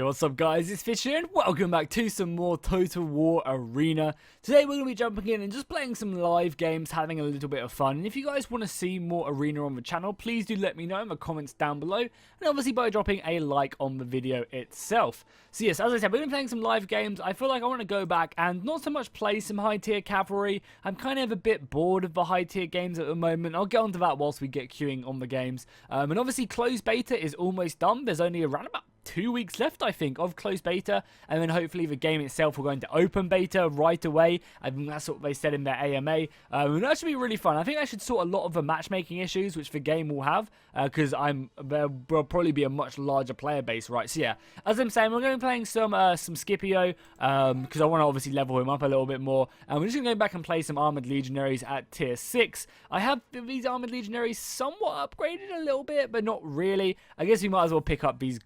Hey, what's up guys, it's Fish here and welcome back to some more Total War Arena. Today we're going to be jumping in and just playing some live games, having a little bit of fun. And if you guys want to see more Arena on the channel, please do let me know in the comments down below. And obviously by dropping a like on the video itself. So yes, as I said, we've been playing some live games. I feel like I want to go back and not so much play some high tier cavalry. I'm kind of a bit bored of the high tier games at the moment. I'll get onto that whilst we get queuing on the games. And obviously closed beta is almost done. There's only around about 2 weeks left, I think, of closed beta, and then hopefully the game itself will go into open beta right away. I think that's what they said in their AMA. And that should be really fun. I think I should sort a lot of the matchmaking issues which the game will have, because there will probably be a much larger player base, right? So yeah, as I'm saying, we're going to be playing some Scipio, because I want to obviously level him up a little bit more, and we're just going to go back and play some Armored Legionaries at tier 6. I have these Armored Legionaries somewhat upgraded a little bit, but not really. I guess we might as well pick up these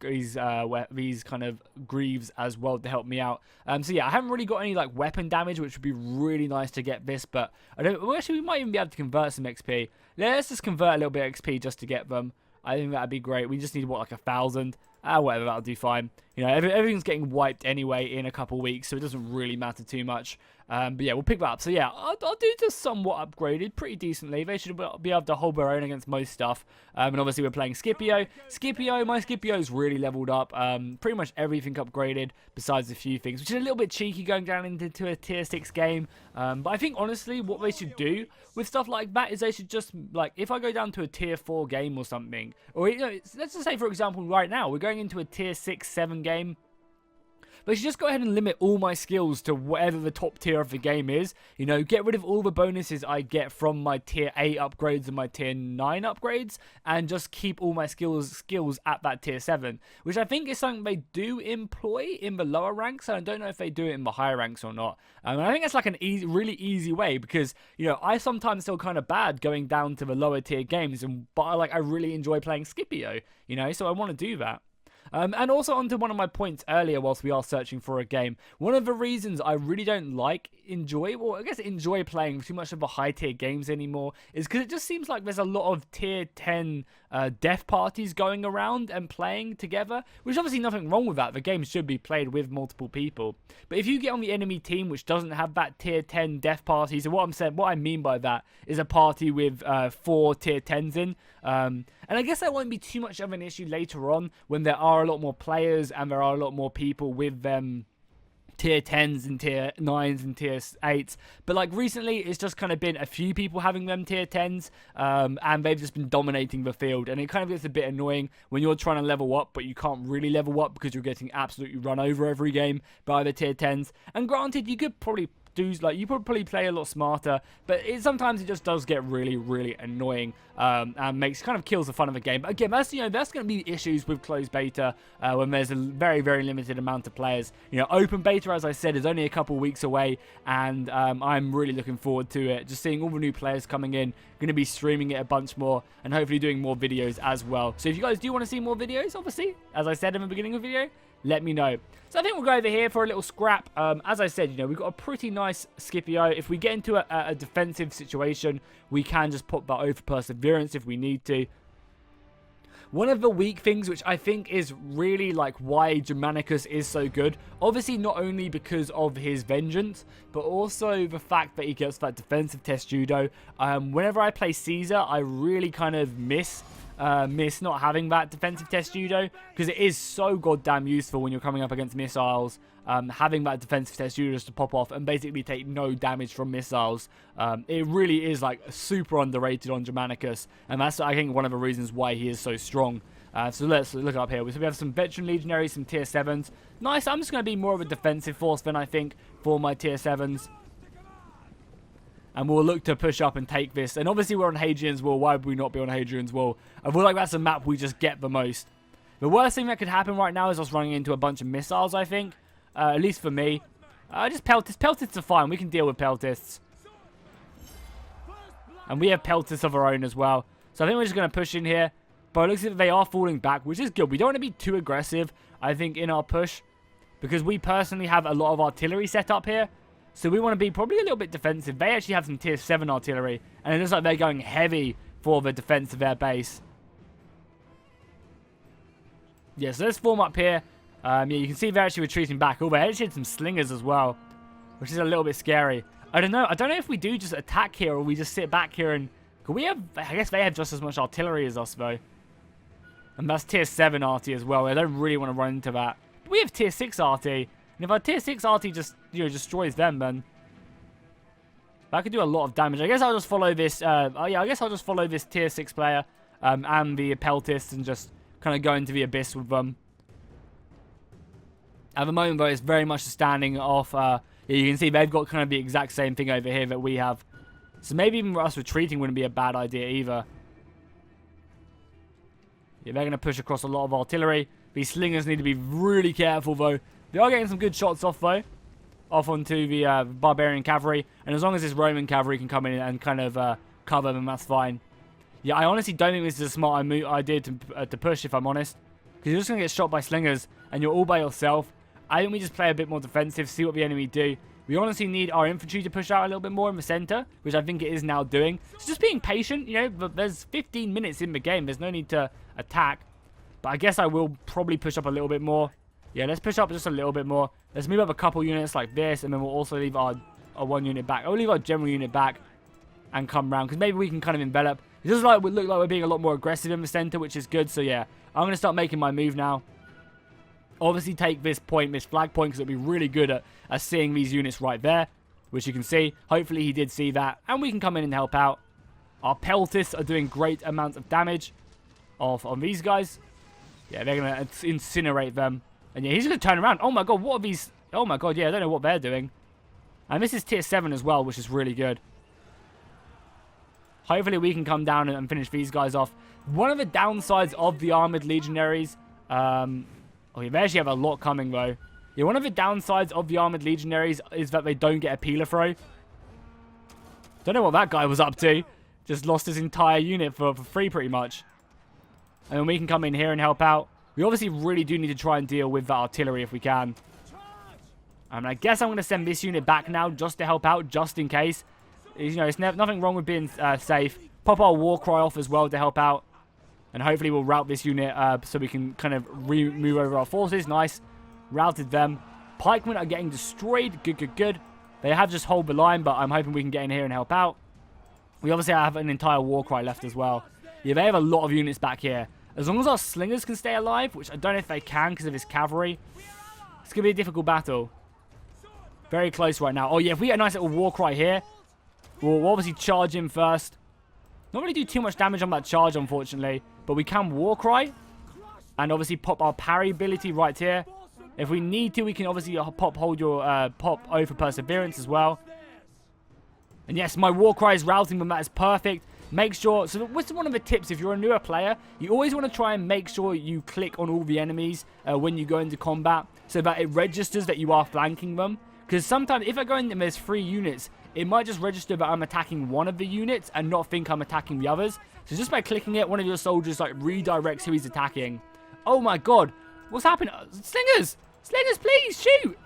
kind of greaves as well to help me out. So yeah, I haven't really got any like weapon damage, which would be really nice to get this, but I don't. Well, actually, we might even be able to convert some XP. Let's just convert a little bit of XP just to get them. I think that'd be great. We just need what, like 1,000? Whatever, that'll do fine. You know, everything's getting wiped anyway in a couple weeks, so it doesn't really matter too much. But yeah, we'll pick that up. So yeah, I'll do just somewhat upgraded, pretty decently. They should be able to hold their own against most stuff. And obviously we're playing Scipio. My Scipio's really leveled up. Pretty much everything upgraded besides a few things, which is a little bit cheeky going down into a tier 6 game. But I think honestly what they should do with stuff like that is they should just, like, if I go down to a tier 4 game or something, or you know, let's just say for example right now we're going into a tier 6, 7 game. But I should just go ahead and limit all my skills to whatever the top tier of the game is. You know, get rid of all the bonuses I get from my tier 8 upgrades and my tier 9 upgrades, and just keep all my skills at that tier 7, which I think is something they do employ in the lower ranks, and I don't know if they do it in the higher ranks or not. And I think that's like an really easy way, because, you know, I sometimes feel kind of bad going down to the lower tier games, but I really enjoy playing Scipio, you know, so I want to do that. And also onto one of my points earlier whilst we are searching for a game. One of the reasons I really don't enjoy playing too much of the high tier games anymore is because it just seems like there's a lot of tier 10 death parties going around and playing together, which obviously nothing wrong with that. The game should be played with multiple people. But if you get on the enemy team which doesn't have that tier 10 death parties, and what I mean by that is a party with 4 tier 10s in, and I guess that won't be too much of an issue later on when there are a lot more players and there are a lot more people with them. Tier 10s and tier 9s and tier 8s, but like recently it's just kind of been a few people having them tier 10s, and they've just been dominating the field, and it kind of gets a bit annoying when you're trying to level up but you can't really level up because you're getting absolutely run over every game by the tier 10s. And granted, you could probably you probably play a lot smarter, but sometimes it just does get really annoying, and kind of kills the fun of the game. But again, that's going to be issues with closed beta when there's a very limited amount of players. You know, open beta, as I said, is only a couple weeks away, and I'm really looking forward to it. Just seeing all the new players coming in. Going to be streaming it a bunch more and hopefully doing more videos as well. So if you guys do want to see more videos, obviously, as I said in the beginning of the video, let me know. So I think we'll go over here for a little scrap. As I said, you know, we've got a pretty nice Scipio. If we get into a defensive situation, we can just pop that over perseverance if we need to. One of the weak things, which I think is really like why Germanicus is so good, obviously not only because of his vengeance, but also the fact that he gets that defensive test judo. Whenever I play Caesar, I really kind of miss not having that defensive test judo, because it is so goddamn useful when you're coming up against missiles. Having that defensive test judo just to pop off and basically take no damage from missiles. It really is like super underrated on Germanicus, and that's, I think, one of the reasons why he is so strong. So let's look up here. So we have some veteran legionaries, some tier 7s. Nice. I'm just going to be more of a defensive force than I think for my tier 7s. And we'll look to push up and take this. And obviously we're on Hadrian's Wall. Why would we not be on Hadrian's Wall? I feel like that's a map we just get the most. The worst thing that could happen right now is us running into a bunch of missiles, I think. At least for me. Just peltists. Peltists are fine. We can deal with peltists. And we have peltists of our own as well. So I think we're just going to push in here. But it looks like they are falling back, which is good. We don't want to be too aggressive, I think, in our push. Because we personally have a lot of artillery set up here. So we want to be probably a little bit defensive. They actually have some tier 7 artillery. And it looks like they're going heavy for the defense of their base. Yeah, so let's form up here. Yeah, you can see they're actually retreating back. Oh, they actually had some slingers as well, which is a little bit scary. I don't know. I don't know if we do just attack here or we just sit back here and... Could we have... I guess they have just as much artillery as us, though. And that's tier 7 RT as well. I don't really want to run into that. But we have tier 6 RT. And if our tier 6 RT just, destroys them, then... that could do a lot of damage. I guess I'll just follow this... yeah, I guess I'll just follow this tier 6 player and the peltists and just kind of go into the abyss with them. At the moment, though, it's very much standing off... yeah, you can see they've got kind of the exact same thing over here that we have. So maybe even us retreating wouldn't be a bad idea either. Yeah, they're going to push across a lot of artillery. These slingers need to be really careful, though. They are getting some good shots off, though. Off onto the barbarian cavalry. And as long as this Roman cavalry can come in and kind of cover them, that's fine. Yeah, I honestly don't think this is a smart idea to push, if I'm honest. Because you're just going to get shot by slingers, and you're all by yourself. I think we just play a bit more defensive, see what the enemy do. We honestly need our infantry to push out a little bit more in the center, which I think it is now doing. So just being patient, you know, but there's 15 minutes in the game. There's no need to attack. But I guess I will probably push up a little bit more. Yeah, let's push up just a little bit more. Let's move up a couple units like this, and then we'll also leave our one unit back. I'll leave our general unit back and come round, because maybe we can kind of envelop. It does look like we're being a lot more aggressive in the center, which is good. So yeah, I'm going to start making my move now. Obviously take this point, this flag point, because it'll be really good at seeing these units right there, which you can see. Hopefully he did see that, and we can come in and help out. Our peltists are doing great amounts of damage on these guys. Yeah, they're going to incinerate them. And yeah, he's going to turn around. Oh my god, what are these? Oh my god, yeah, I don't know what they're doing. And this is tier 7 as well, which is really good. Hopefully we can come down and finish these guys off. One of the downsides of the Armored Legionaries... oh, yeah, they actually have a lot coming, though. Yeah, one of the downsides of the Armored Legionaries is that they don't get a peeler throw. Don't know what that guy was up to. Just lost his entire unit for free, pretty much. And then we can come in here and help out. We obviously really do need to try and deal with that artillery if we can. And I guess I'm going to send this unit back now just to help out, just in case. You know, it's nothing wrong with being safe. Pop our war cry off as well to help out. And hopefully we'll route this unit so we can kind of move over our forces. Nice. Routed them. Pikemen are getting destroyed. Good, good, good. They have just hold the line, but I'm hoping we can get in here and help out. We obviously have an entire war cry left as well. Yeah, they have a lot of units back here. As long as our slingers can stay alive, which I don't know if they can because of his cavalry. It's going to be a difficult battle. Very close right now. Oh, yeah, if we get a nice little war cry here, we'll obviously charge him first. Not really do too much damage on that charge, unfortunately. But we can war cry. And obviously pop our parry ability right here. If we need to, we can obviously pop O for perseverance as well. And yes, my war cry is routing them. That is perfect. Make sure... So what's one of the tips if you're a newer player? You always want to try and make sure you click on all the enemies when you go into combat. So that it registers that you are flanking them. Because sometimes if I go in and there's 3 units... It might just register that I'm attacking one of the units and not think I'm attacking the others. So just by clicking it, one of your soldiers like redirects who he's attacking. Oh my god. What's happening? Slingers! Slingers, please, shoot!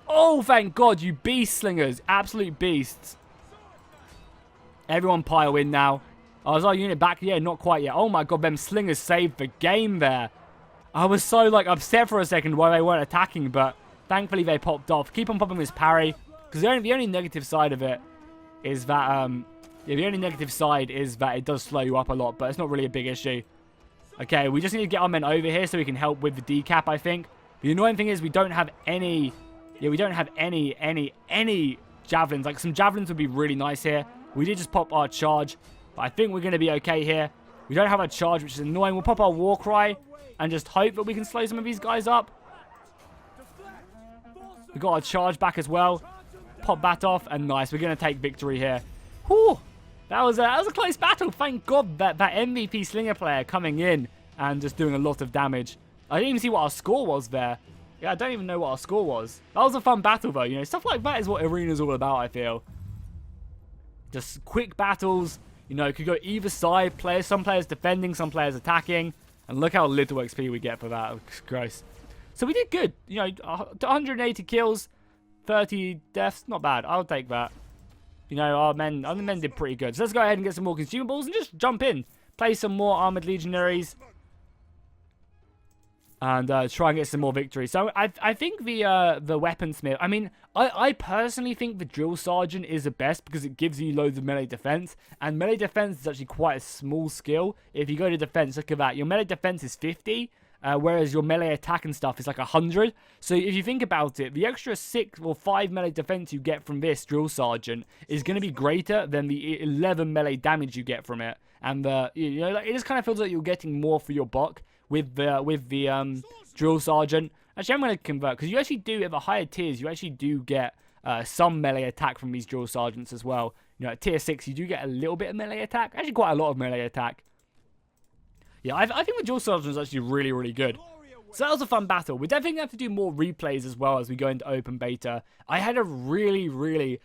Oh, thank god, you beast slingers. Absolute beasts. Everyone pile in now. Oh, is our unit back? Yeah, not quite yet. Oh my god, them slingers saved the game there. I was so like upset for a second why they weren't attacking, but thankfully they popped off. Keep on popping this parry. Because the only negative side of it is that, yeah, the only negative side is that it does slow you up a lot, but it's not really a big issue. Okay, we just need to get our men over here so we can help with the decap, I think. The annoying thing is we don't have any, yeah, we don't have any javelins. Like, some javelins would be really nice here. We did just pop our charge, but I think we're going to be okay here. We don't have a charge, which is annoying. We'll pop our war cry and just hope that we can slow some of these guys up. We got our charge back as well. Pop that off, and nice. We're going to take victory here. Whew. That was a close battle. Thank God that MVP Slinger player coming in and just doing a lot of damage. I didn't even see what our score was there. Yeah, I don't even know what our score was. That was a fun battle, though. You know, stuff like that is what Arena's all about, I feel. Just quick battles. You know, could go either side. Some players defending, some players attacking. And look how little XP we get for that. It's gross. So we did good. You know, 180 kills. 30 deaths, not bad. I'll take that. You know, our men did pretty good. So let's go ahead and get some more consumables and just jump in. Play some more Armored Legionaries. and try and get some more victory. So I think the weaponsmith, I mean, I personally think the drill sergeant is the best because it gives you loads of melee defense, and melee defense is actually quite a small skill. If you go to defense, look at that, your melee defense is 50, whereas your melee attack and stuff is like 100. So if you think about it, the extra 6 or 5 melee defense you get from this drill sergeant is going to be greater than the 11 melee damage you get from it. And you know, like, it just kind of feels like you're getting more for your buck with the drill sergeant. Actually, I'm going to convert because you actually do, at the higher tiers, you actually do get some melee attack from these drill sergeants as well. You know, at tier 6, you do get a little bit of melee attack. Actually, quite a lot of melee attack. Yeah, I think the drill sergeant is actually really, really good. So that was a fun battle. We're definitely going to have to do more replays as well as we go into open beta. I had a really, really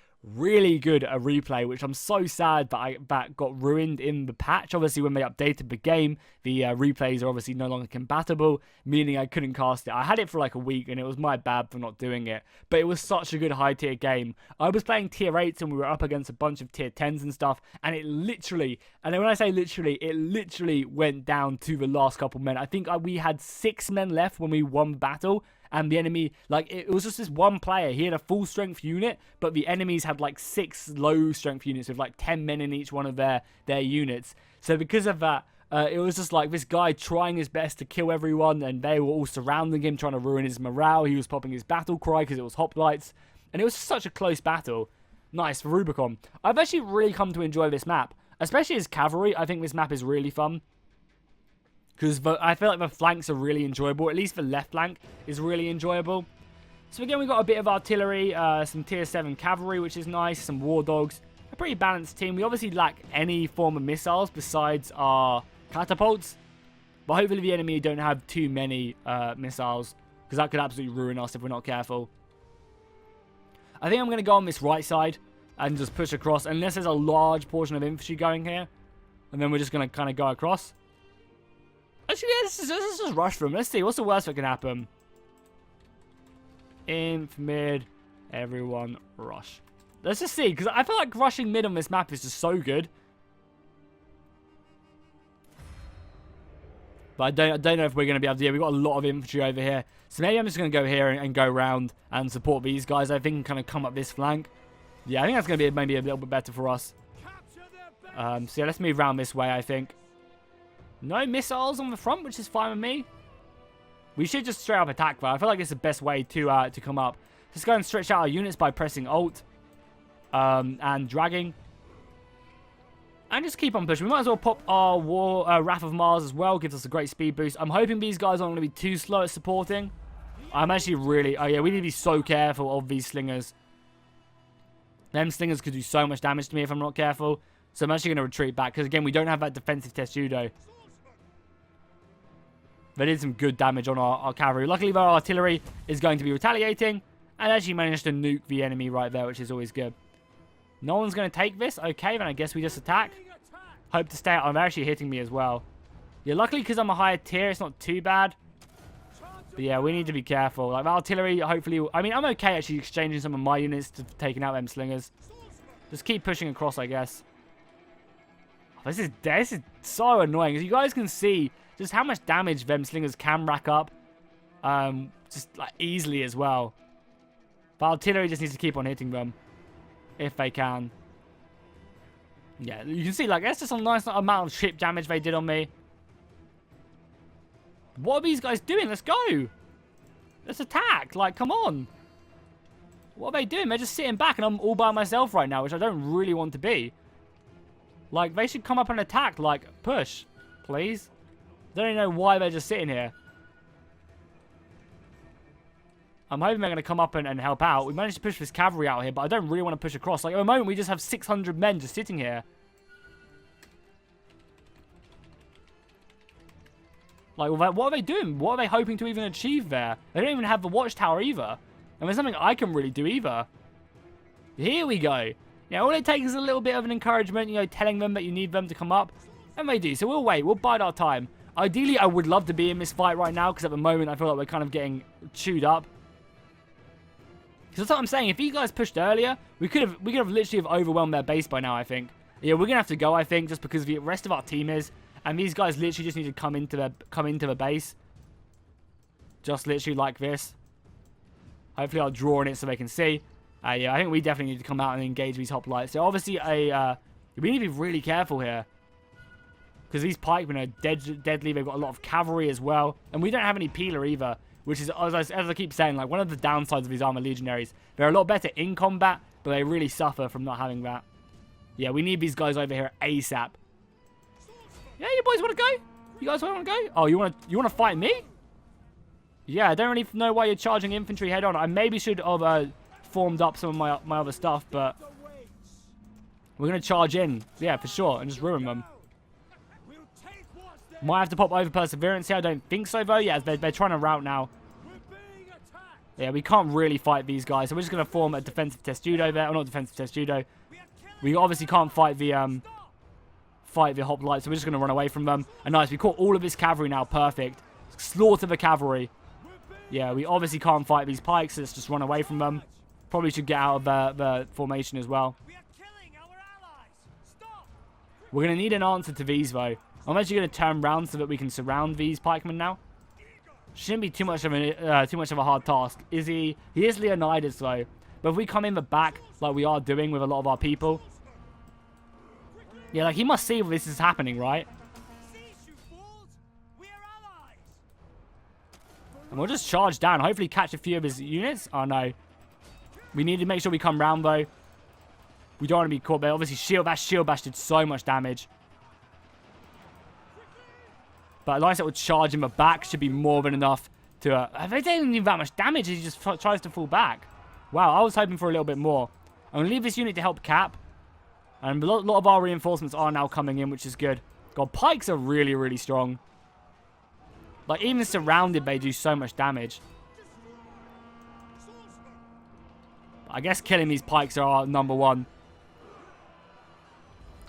good replay, which I'm so sad that got ruined in the patch. Obviously, when they updated the game, the replays are obviously no longer compatible, meaning I couldn't cast it. I had it for like a week, and it was my bad for not doing it. But it was such a good high tier game. I was playing tier 8s, and we were up against a bunch of tier 10s and stuff, and it literally, and when I say literally, it literally went down to the last couple men. I think we had 6 men left when we won the battle. And the enemy, like, it was just this one player. He had a full strength unit, but the enemies had like 6 low strength units with like 10 men in each one of their units. So because of that, it was just like this guy trying his best to kill everyone, and they were all surrounding him, trying to ruin his morale. He was popping his battle cry because it was hoplites, and it was such a close battle. Nice for Rubicon. I've actually really come to enjoy this map, especially as cavalry. I think this map is really fun. Because I feel like the flanks are really enjoyable. At least the left flank is really enjoyable. So again, we've got a bit of artillery, some tier 7 cavalry, which is nice, some war dogs. A pretty balanced team. We obviously lack any form of missiles besides our catapults. But hopefully the enemy don't have too many missiles, because that could absolutely ruin us if we're not careful. I think I'm going to go on this right side and just push across, unless there's a large portion of infantry going here. And then we're just going to kind of go across. Actually, yeah, let's just rush them. Let's see. What's the worst that can happen? Inf, mid, everyone, rush. Let's just see, because I feel like rushing mid on this map is just so good. But I don't know if we're going to be able to. Yeah, we've got a lot of infantry over here. So maybe I'm just going to go here and go around and support these guys. I think and kind of come up this flank. Yeah, I think that's going to be maybe a little bit better for us. So yeah, let's move around this way, I think. No missiles on the front, which is fine with me. We should just straight up attack, though. I feel like it's the best way to come up. Just go and stretch out our units by pressing Alt and dragging. And just keep on pushing. We might as well pop our Wrath of Mars as well. Gives us a great speed boost. I'm hoping these guys aren't going to be too slow at supporting. I'm actually really... Oh, yeah, we need to be so careful of these slingers. Them slingers could do so much damage to me if I'm not careful. So I'm actually going to retreat back. Because, again, we don't have that defensive testudo. They did some good damage on our cavalry. Luckily, our artillery is going to be retaliating. And actually managed to nuke the enemy right there, which is always good. No one's going to take this. Okay, then I guess we just attack. Hope to stay out. They're actually hitting me as well. Yeah, luckily because I'm a higher tier, it's not too bad. But yeah, we need to be careful. Like, artillery, hopefully... I mean, I'm okay actually exchanging some of my units to taking out them slingers. Just keep pushing across, I guess. Oh, this is so annoying. As you guys can see... just how much damage them slingers can rack up. Just like easily as well. But artillery just needs to keep on hitting them. If they can. Yeah, you can see like that's just a nice amount of ship damage they did on me. What are these guys doing? Let's go. Let's attack. Like, come on. What are they doing? They're just sitting back and I'm all by myself right now, which I don't really want to be. Like, they should come up and attack. Like, push. Please. I don't even know why they're just sitting here. I'm hoping they're going to come up and help out. We managed to push this cavalry out here, but I don't really want to push across. Like, at the moment, we just have 600 men just sitting here. Like, what are they doing? What are they hoping to even achieve there? They don't even have the watchtower either. And there's something I can really do either. Here we go. Yeah, all it takes is a little bit of an encouragement, you know, telling them that you need them to come up. And they do. So we'll wait. We'll bide our time. Ideally, I would love to be in this fight right now, because at the moment, I feel like we're kind of getting chewed up. Because that's what I'm saying. If you guys pushed earlier, we could have literally have overwhelmed their base by now, I think. Yeah, we're going to have to go, I think, just because the rest of our team is. And these guys literally just need to come into the base. Just literally like this. Hopefully I'll draw on it so they can see. Yeah, I think we definitely need to come out and engage these hoplites. So obviously, we need to be really careful here. Because these pikemen are deadly. They've got a lot of cavalry as well. And we don't have any peeler either. Which is, as I keep saying, like one of the downsides of these armored legionaries. They're a lot better in combat, but they really suffer from not having that. Yeah, we need these guys over here ASAP. Yeah, you boys want to go? You guys want to go? Oh, you want to fight me? Yeah, I don't really know why you're charging infantry head on. I maybe should have formed up some of my other stuff, but we're going to charge in. Yeah, for sure, and just ruin them. Might have to pop over perseverance here. I don't think so, though. Yeah, they're trying to rout now. Yeah, we can't really fight these guys, so we're just going to form a defensive testudo there. Or not defensive testudo. We obviously can't fight the hoplites, so we're just going to run away from them. And nice, we caught all of this cavalry now. Perfect. Slaughter the cavalry. Yeah, we obviously can't fight these pikes, so let's just run away from them. Probably should get out of the formation as well. We're going to need an answer to these, though. I'm actually going to turn around so that we can surround these pikemen now. Shouldn't be too much of a hard task. He is Leonidas, though. But if we come in the back, like we are doing with a lot of our people. Yeah, like he must see this is happening, right? And we'll just charge down. Hopefully catch a few of his units. Oh, no. We need to make sure we come round, though. We don't want to be caught there. Obviously, shield bash did so much damage. But a nice little charge in the back should be more than enough to... they don't even do that much damage. He just tries to fall back. Wow, I was hoping for a little bit more. I'm going to leave this unit to help cap. And a lot of our reinforcements are now coming in, which is good. God, pikes are really, really strong. Like, even surrounded, they do so much damage. I guess killing these pikes are number one.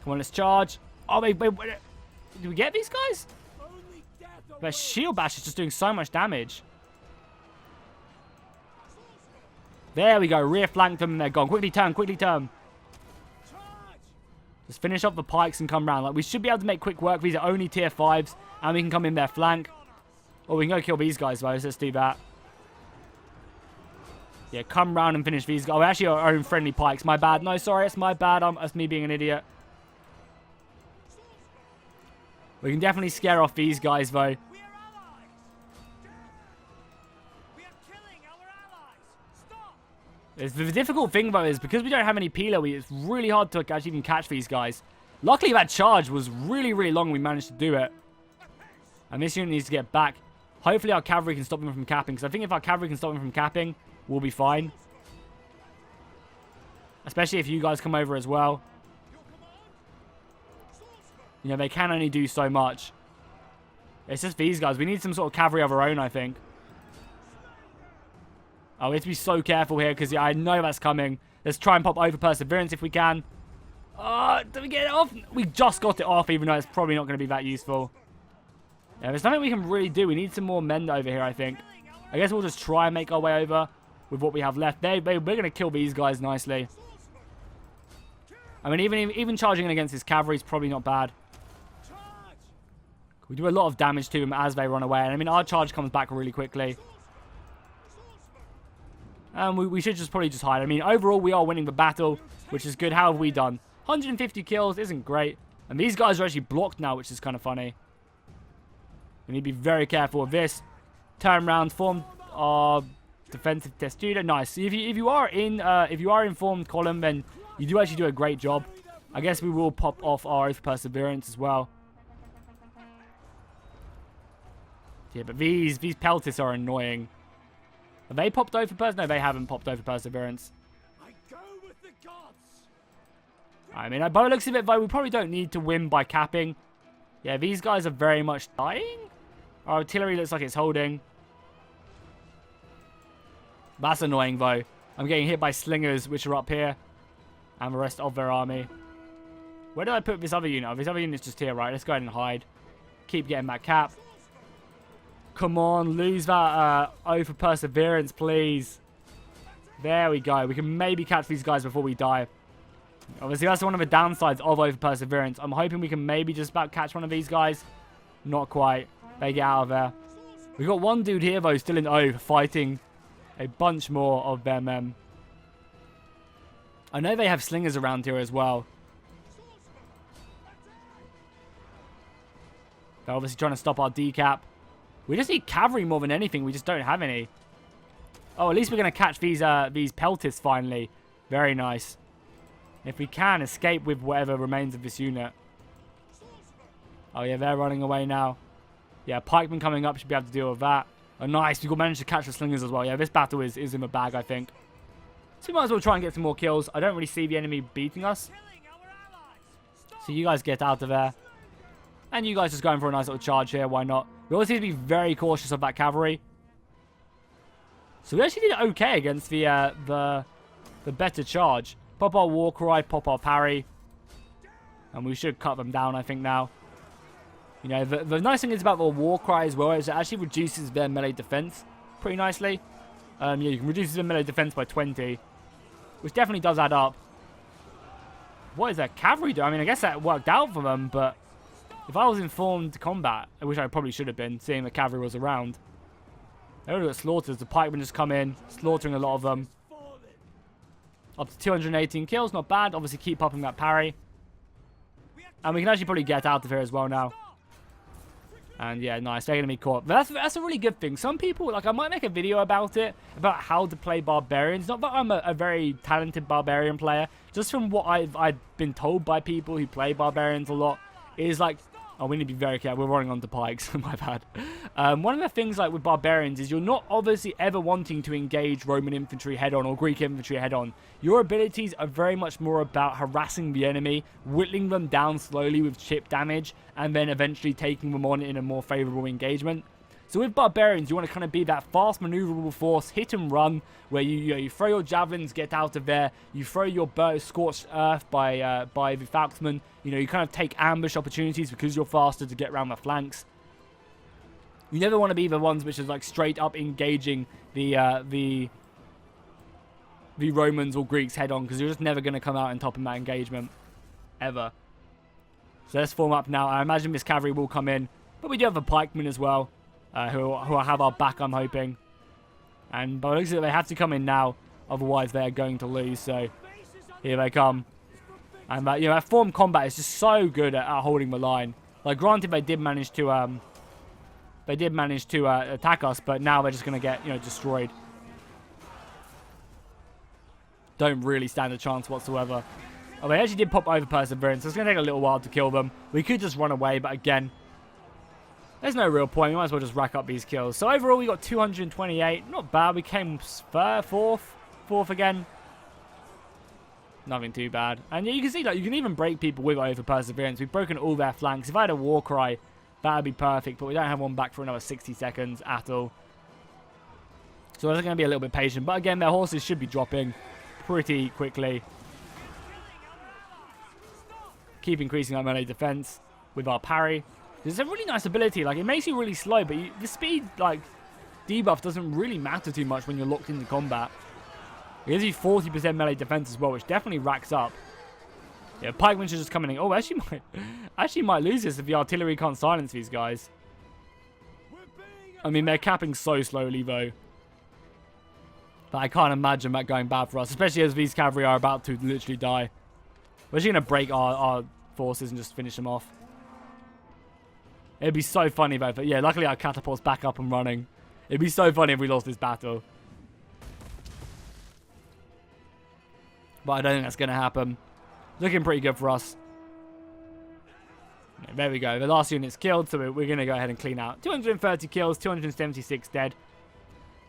Come on, let's charge. Oh, wait. Did we get these guys? Their shield bash is just doing so much damage. There we go. Rear flank them and they're gone. Quickly turn, quickly turn. Just finish off the pikes and come round. Like, we should be able to make quick work. These are only tier 5s. And we can come in their flank. Oh, we can go kill these guys, though. Let's do that. Yeah, come round and finish these guys. Oh, actually, our own friendly pikes. My bad. No, sorry. It's my bad. That's me being an idiot. We can definitely scare off these guys, though. The difficult thing, though, is because we don't have any peeler, it's really hard to actually even catch these guys. Luckily, that charge was really, really long. We managed to do it. And this unit needs to get back. Hopefully, our cavalry can stop them from capping. Because I think if our cavalry can stop them from capping, we'll be fine. Especially if you guys come over as well. You know, they can only do so much. It's just these guys. We need some sort of cavalry of our own, I think. Oh, we have to be so careful here because yeah, I know that's coming. Let's try and pop over perseverance if we can. Did we get it off? We just got it off, even though it's probably not going to be that useful. Yeah, there's nothing we can really do. We need some more men over here, I think. I guess we'll just try and make our way over with what we have left. We're going to kill these guys nicely. I mean, even charging in against his cavalry is probably not bad. We do a lot of damage to them as they run away. And I mean, our charge comes back really quickly. And we should just probably just hide. I mean, overall, we are winning the battle, which is good. How have we done? 150 kills isn't great. And these guys are actually blocked now, which is kind of funny. We need to be very careful with this. Turn around, form our defensive testudo. Nice. If you are in formed column, then you do actually do a great job. I guess we will pop off our oath perseverance as well. Yeah, but these peltists are annoying. Have they popped over perseverance? No, they haven't popped over perseverance. I go with the gods. I mean, by the looks of it, though, we probably don't need to win by capping. Yeah, these guys are very much dying. Our artillery looks like it's holding. That's annoying, though. I'm getting hit by slingers, which are up here. And the rest of their army. Where did I put this other unit? Oh, this other unit's just here, right? Let's go ahead and hide. Keep getting that cap. Come on, lose that oath of perseverance, please. There we go. We can maybe catch these guys before we die. Obviously, that's one of the downsides of oath of perseverance. I'm hoping we can maybe just about catch one of these guys. Not quite. They get out of there. We got one dude here, though, still in O, fighting a bunch more of them. I know they have slingers around here as well. They're obviously trying to stop our decap. We just need cavalry more than anything. We just don't have any. Oh, at least we're going to catch these peltists finally. Very nice. If we can, escape with whatever remains of this unit. Oh, yeah, they're running away now. Yeah, pikemen coming up should be able to deal with that. Oh, nice. We've managed to catch the slingers as well. Yeah, this battle is in the bag, I think. So we might as well try and get some more kills. I don't really see the enemy beating us. So you guys get out of there. And you guys just going for a nice little charge here. Why not? We always need to be very cautious of that cavalry. So we actually did okay against the better charge. Pop our war cry, pop our parry. And we should cut them down, I think, now. You know, the nice thing is about the war cry as well is it actually reduces their melee defense pretty nicely. Yeah, you can reduce their melee defense by 20. Which definitely does add up. What is that cavalry doing? I mean, I guess that worked out for them, but if I was informed combat, which I probably should have been, seeing the cavalry was around, they would have got slaughtered. The pikemen just come in, slaughtering a lot of them. Up to 218 kills, not bad. Obviously, keep popping that parry. And we can actually probably get out of here as well now. And yeah, nice. They're going to be caught. But that's a really good thing. Some people, like, I might make a video about it, about how to play barbarians. Not that I'm a very talented barbarian player. Just from what I've been told by people who play barbarians a lot, is like, oh, we need to be very careful. We're running onto pikes. My bad. One of the things, like, with barbarians is you're not obviously ever wanting to engage Roman infantry head-on or Greek infantry head-on. Your abilities are very much more about harassing the enemy, whittling them down slowly with chip damage, and then eventually taking them on in a more favorable engagement. So with barbarians, you want to kind of be that fast maneuverable force, hit and run, where you throw your javelins, get out of there, you throw your bow, scorched earth by the falconsmen. You know, you kind of take ambush opportunities because you're faster to get around the flanks. You never want to be the ones which is like straight up engaging the Romans or Greeks head on, because you're just never going to come out and top in that engagement ever. So let's form up now. I imagine this cavalry will come in, but we do have the pikemen as well. Who will have our back, I'm hoping. And but it looks like they have to come in now, otherwise they're going to lose. So here they come. And you know, that form combat is just so good at holding the line. Like, granted, they did manage to attack us, but now they're just going to get, you know, destroyed. Don't really stand a chance whatsoever. Oh, they actually did pop over perseverance, so it's going to take a little while to kill them. We could just run away, but again, there's no real point. We might as well just rack up these kills. So overall, we got 228. Not bad. We came fourth again. Nothing too bad. And yeah, you can see, like, you can even break people with over perseverance. We've broken all their flanks. If I had a war cry, that would be perfect. But we don't have one back for another 60 seconds at all. So we're going to be a little bit patient. But again, their horses should be dropping pretty quickly. Keep increasing our melee defense with our parry. It's a really nice ability. Like, it makes you really slow, but the speed, like, debuff doesn't really matter too much when you're locked into combat. It gives you 40% melee defense as well, which definitely racks up. Yeah, pikemen should just come in. Oh, actually might lose this if the artillery can't silence these guys. I mean, they're capping so slowly, though. But I can't imagine that going bad for us, especially as these cavalry are about to literally die. We're just going to break our forces and just finish them off. It'd be so funny, though. But yeah, luckily our catapult's back up and running. It'd be so funny if we lost this battle. But I don't think that's going to happen. Looking pretty good for us. Yeah, there we go. The last unit's killed, so we're going to go ahead and clean out. 230 kills, 276 dead.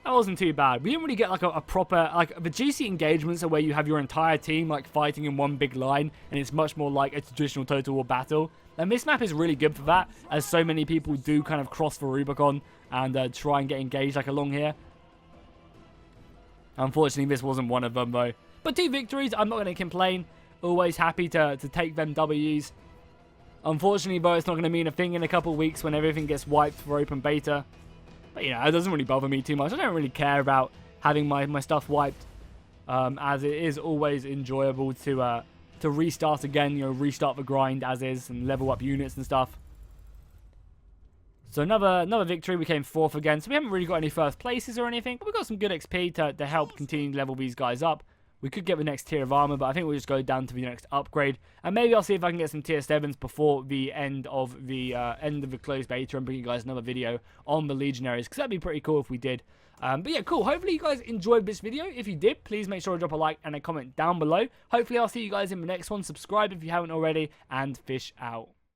That wasn't too bad. We didn't really get like a proper, like, the GC engagements are where you have your entire team like fighting in one big line, and it's much more like a traditional Total War battle. And this map is really good for that, as so many people do kind of cross the Rubicon and try and get engaged like along here. Unfortunately, this wasn't one of them though. But 2 victories, I'm not going to complain. Always happy to take them W's. Unfortunately, though, it's not going to mean a thing in a couple of weeks when everything gets wiped for open beta. But, you know, it doesn't really bother me too much. I don't really care about having my stuff wiped, as it is always enjoyable to restart again, you know, restart the grind as is and level up units and stuff. So another victory. We came 4th again. So we haven't really got any first places or anything, but we got some good XP to help continue to level these guys up. We could get the next tier of armor, but I think we'll just go down to the next upgrade. And maybe I'll see if I can get some tier 7s before the end of the closed beta and bring you guys another video on the Legionaries, because that'd be pretty cool if we did. But yeah, cool. Hopefully you guys enjoyed this video. If you did, please make sure to drop a like and a comment down below. Hopefully I'll see you guys in the next one. Subscribe if you haven't already, and fish out.